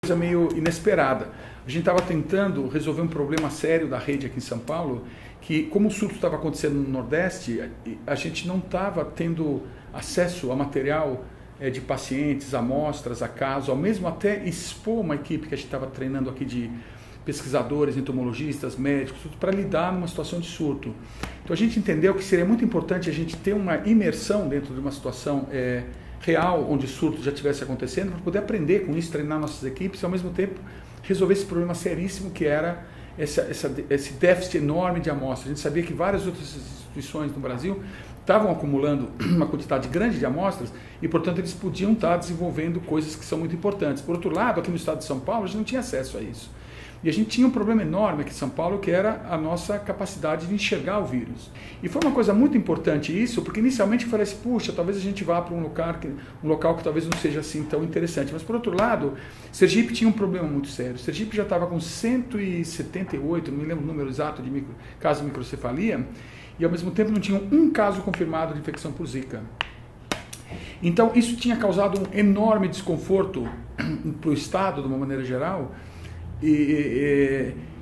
coisa meio inesperada. A gente estava tentando resolver um problema sério da rede aqui em São Paulo, que como o surto estava acontecendo no Nordeste, a gente não estava tendo acesso a material de pacientes, amostras, a casos, ao mesmo até expor uma equipe que a gente estava treinando aqui de pesquisadores, entomologistas, médicos, para lidar numa situação de surto. Então a gente entendeu que seria muito importante a gente ter uma imersão dentro de uma situação real, onde o surto já estivesse acontecendo, para poder aprender com isso, treinar nossas equipes e ao mesmo tempo resolver esse problema seríssimo que era esse déficit enorme de amostras. A gente sabia que várias outras instituições no Brasil estavam acumulando uma quantidade grande de amostras e, portanto, eles podiam estar desenvolvendo coisas que são muito importantes. Por outro lado, aqui no estado de São Paulo, a gente não tinha acesso a isso. E a gente tinha um problema enorme aqui em São Paulo, que era a nossa capacidade de enxergar o vírus. E foi uma coisa muito importante isso, porque inicialmente eu falei assim, puxa, talvez a gente vá para um local que talvez não seja assim tão interessante. Mas, por outro lado, Sergipe tinha um problema muito sério. Sergipe já estava com 178, não me lembro o número exato de casos de microcefalia, e ao mesmo tempo não tinha um caso confirmado de infecção por Zika. Então, isso tinha causado um enorme desconforto para o Estado, de uma maneira geral,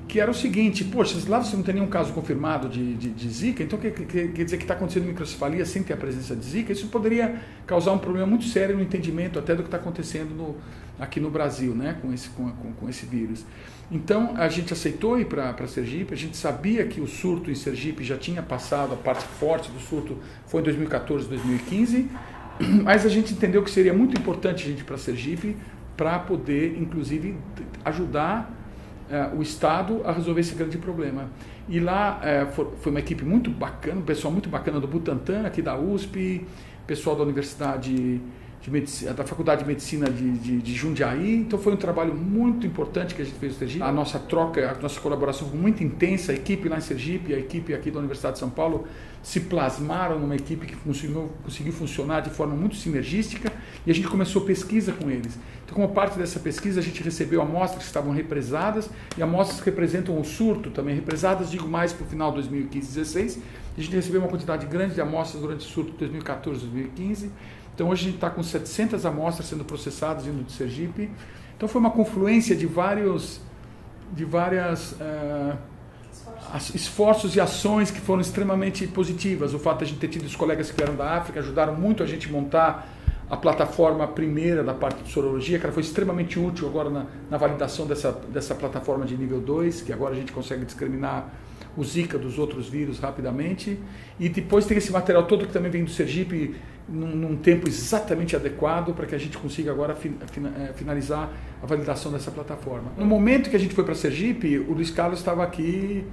que era o seguinte, poxa, lá você não tem nenhum caso confirmado de Zika, então quer dizer que está acontecendo microcefalia sem ter a presença de Zika? Isso poderia causar um problema muito sério no entendimento até do que está acontecendo aqui no Brasil, né, com esse vírus. Então a gente aceitou ir para Sergipe, a gente sabia que o surto em Sergipe já tinha passado, a parte forte do surto foi em 2014, 2015, mas a gente entendeu que seria muito importante a gente ir para Sergipe para poder, inclusive, ajudar o Estado a resolver esse grande problema. E lá foi uma equipe muito bacana, um pessoal muito bacana do Butantan, aqui da USP, pessoal da Universidade de Medicina, da Faculdade de Medicina de Jundiaí. Então foi um trabalho muito importante que a gente fez no Sergipe. A nossa troca, a nossa colaboração foi muito intensa. A equipe lá em Sergipe e a equipe aqui da Universidade de São Paulo se plasmaram numa equipe que conseguiu funcionar de forma muito sinergística e a gente começou pesquisa com eles. Então, como parte dessa pesquisa, a gente recebeu amostras que estavam represadas e amostras que representam o surto também represadas, digo mais para o final de 2015 e 2016. A gente recebeu uma quantidade grande de amostras durante o surto de 2014 e 2015. Então, hoje a gente está com 700 amostras sendo processadas indo de Sergipe. Então, foi uma confluência de várias esforços e ações que foram extremamente positivas. O fato de a gente ter tido os colegas que vieram da África ajudaram muito a gente montar a plataforma primeira da parte de sorologia, que ela foi extremamente útil agora na validação dessa plataforma de nível 2, que agora a gente consegue discriminar o Zika dos outros vírus rapidamente. E depois tem esse material todo que também vem do Sergipe num tempo exatamente adequado para que a gente consiga agora finalizar a validação dessa plataforma. No momento que a gente foi para Sergipe, o Luiz Carlos estava aqui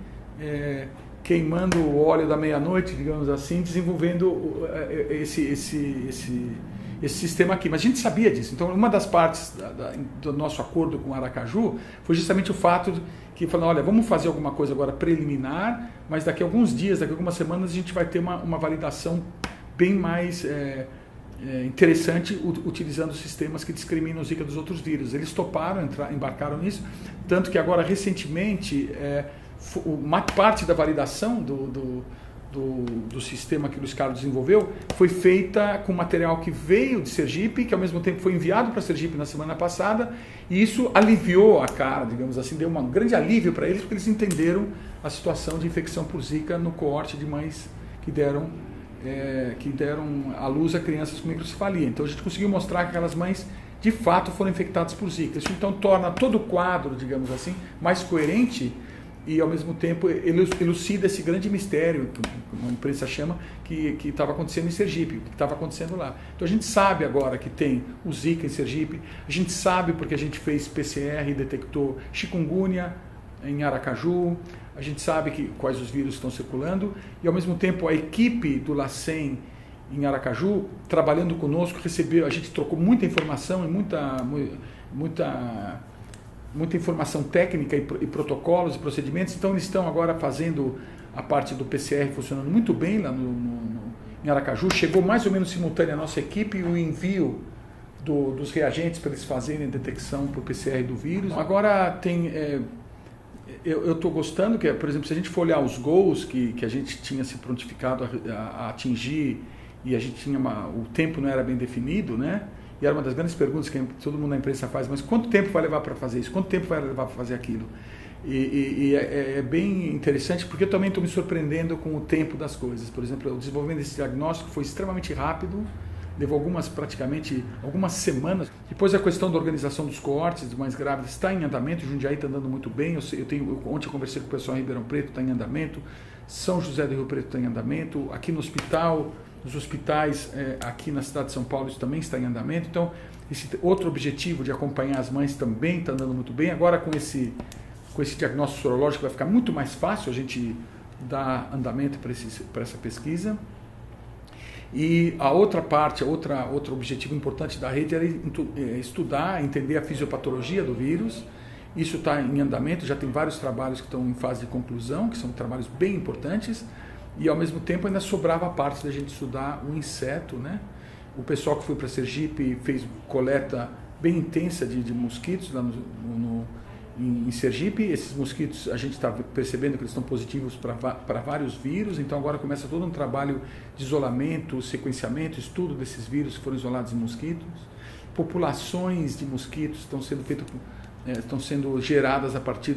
queimando o óleo da meia-noite, digamos assim, desenvolvendo esse sistema aqui. Mas a gente sabia disso. Então, uma das partes do nosso acordo com Aracaju foi justamente o fato que falou, olha, vamos fazer alguma coisa agora preliminar, mas daqui a alguns dias, daqui a algumas semanas, a gente vai ter uma validação bem mais interessante utilizando sistemas que discriminam o Zika dos outros vírus. Eles toparam, embarcaram nisso, tanto que agora, recentemente, uma parte da validação do sistema que o Luiz Carlos desenvolveu foi feita com material que veio de Sergipe, que ao mesmo tempo foi enviado para Sergipe na semana passada, e isso aliviou a cara, digamos assim, deu um grande alívio para eles, porque eles entenderam a situação de infecção por Zika no coorte de mães que deram à luz a crianças com microcefalia. Então a gente conseguiu mostrar que aquelas mães de fato foram infectadas por Zika. Isso então torna todo o quadro, digamos assim, mais coerente e ao mesmo tempo elucida esse grande mistério, como a imprensa chama, que estava acontecendo em Sergipe, que estava acontecendo lá. Então a gente sabe agora que tem o Zika em Sergipe, a gente sabe porque a gente fez PCR e detectou chikungunya em Aracaju, a gente sabe quais os vírus estão circulando e ao mesmo tempo a equipe do LACEN em Aracaju, trabalhando conosco, a gente trocou muita informação e muita informação técnica e protocolos e procedimentos, então eles estão agora fazendo a parte do PCR funcionando muito bem lá em Aracaju. Chegou mais ou menos simultânea a nossa equipe e o envio dos reagentes para eles fazerem a detecção para o PCR do vírus. Agora tem... eu estou gostando que, por exemplo, se a gente for olhar os goals que a gente tinha se prontificado a atingir e a gente tinha o tempo não era bem definido, né? E era uma das grandes perguntas que todo mundo na imprensa faz, mas quanto tempo vai levar para fazer isso? Quanto tempo vai levar para fazer aquilo? E é bem interessante porque eu também estou me surpreendendo com o tempo das coisas. Por exemplo, o desenvolvimento desse diagnóstico foi extremamente rápido, levou praticamente algumas semanas. Depois a questão da organização dos coortes dos mais grávidos está em andamento, Jundiaí está andando muito bem, ontem eu conversei com o pessoal em Ribeirão Preto, está em andamento, São José do Rio Preto está em andamento, aqui no hospital, nos hospitais aqui na cidade de São Paulo isso também está em andamento. Então esse outro objetivo de acompanhar as mães também está andando muito bem. Agora com esse diagnóstico sorológico vai ficar muito mais fácil a gente dar andamento para essa pesquisa. E a outra parte, outro objetivo importante da rede era estudar, entender a fisiopatologia do vírus. Isso está em andamento, já tem vários trabalhos que estão em fase de conclusão, que são trabalhos bem importantes, e ao mesmo tempo ainda sobrava a parte da gente estudar o inseto, né? O pessoal que foi para Sergipe fez coleta bem intensa de mosquitos lá em Sergipe. Esses mosquitos, a gente está percebendo que eles estão positivos para vários vírus, então agora começa todo um trabalho de isolamento, sequenciamento, estudo desses vírus que foram isolados em mosquitos. Populações de mosquitos estão sendo geradas a partir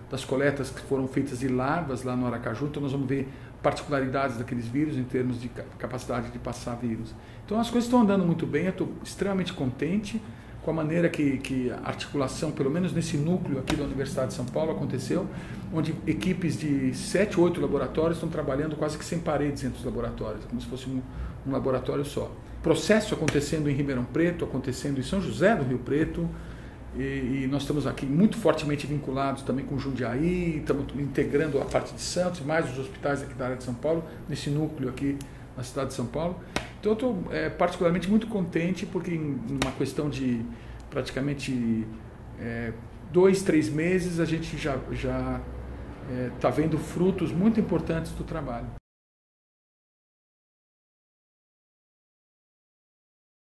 das coletas que foram feitas de larvas lá no Aracaju, então nós vamos ver particularidades daqueles vírus em termos de capacidade de passar vírus. Então as coisas estão andando muito bem, eu estou extremamente contente com a maneira que a articulação, pelo menos nesse núcleo aqui da Universidade de São Paulo, aconteceu, onde equipes de 7 ou 8 laboratórios estão trabalhando quase que sem paredes entre os laboratórios, como se fosse um laboratório só. Processo acontecendo em Ribeirão Preto, acontecendo em São José do Rio Preto, e nós estamos aqui muito fortemente vinculados também com Jundiaí, estamos integrando a parte de Santos, mais os hospitais aqui da área de São Paulo, nesse núcleo aqui na cidade de São Paulo. Então eu estou particularmente muito contente porque em uma questão de praticamente 2, 3 meses a gente já está vendo frutos muito importantes do trabalho.